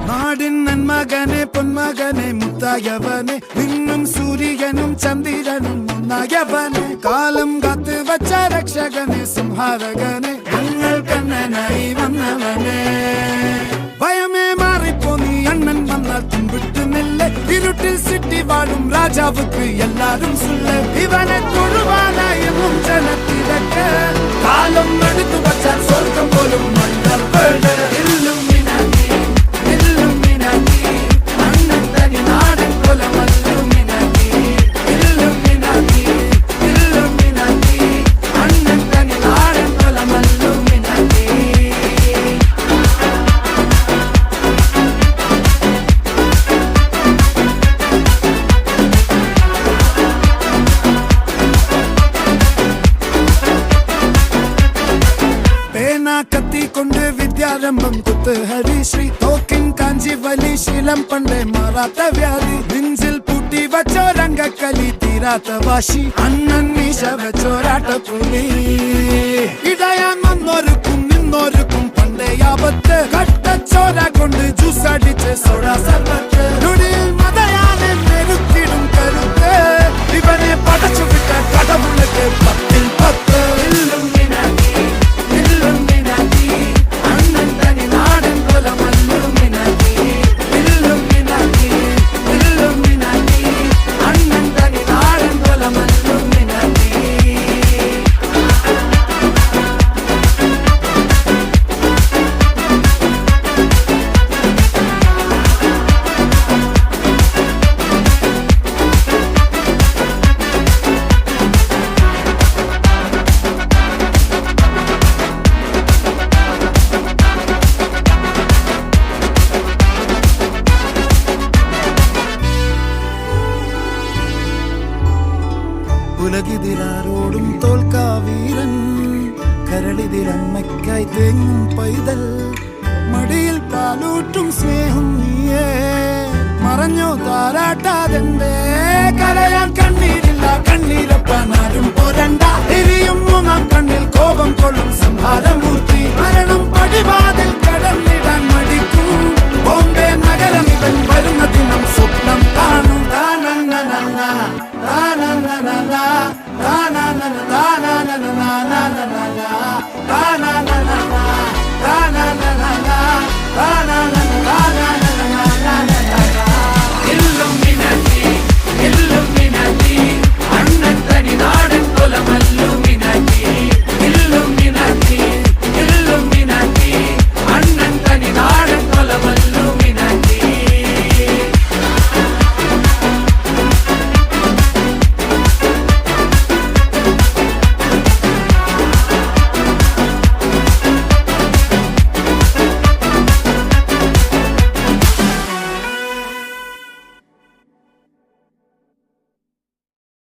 நாடின் நன்மகனே பொன்மகனே முத்தாயவனே விண்ணும் சூரியனும் சந்திரனும் ஒன்னாயவனே காலம் காத்து வச்ச ரக்ஷகனே சிம்ஹாரகனே எங்கள் கண்ணனாய் வந்தவனே பயமே மாறிப்போ நீ அண்ணன் வந்தால் தும்பிட்டு நெல்ல இருட்டில் சிட்டி வாழும் ராஜாவுக்கு எல்லாரும் சொல்ல இவனை தொழுவான என்னும் ஜனத்திறக்க காலம் எடுத்து வச்சால் சொர்க்கம் போலும் மன்னர் இல்லும் கத்தி கொண்டு வித்யாரம்பம் குத்து ஹரிஸ்ரீ தோக்கின் காஞ்சி வலி சீலம் பண்டே மாறாத்த வியாதி நெஞ்சில் பூட்டி வச்சோ ரங்க கலி தீராத்த வாஷி அண்ணன் மீச வச்சோராட்ட புலி இடையான் வந்தோருக்கும் நின்னோருக்கும் பண்டே ஆபத்து கட்ட சோரா கொண்டு ஜூஸ் அடிச்சு சோடா சர்வத்து நுடில் மதையானே நெருக்கிடும் கருத்து இவனே படைச்சு விட்ட கடவுளுக்கு 10 இல்லும் ഉലകിതിലാരോടും തോൽക്കാവീരൻ കരളിതിലമ്മയ്ക്കായി തേങ്ങും പൈതൽ മടിയിൽ പാലൂട്ടും സ്നേഹം നീയേ മറഞ്ഞോ താരാട്ടാതെന്തേ കരയാൻ കണ്ണീരില്ല കണ്ണീരപ്പനാരും പോരണ്ട എരിയും മൂന്നാം കണ്ണിൽ കോപം കൊള്ളും സംഹാരമൂർത്തി മരണം പടിവാതിൽ കടന്നിടാൻ മടിക്കും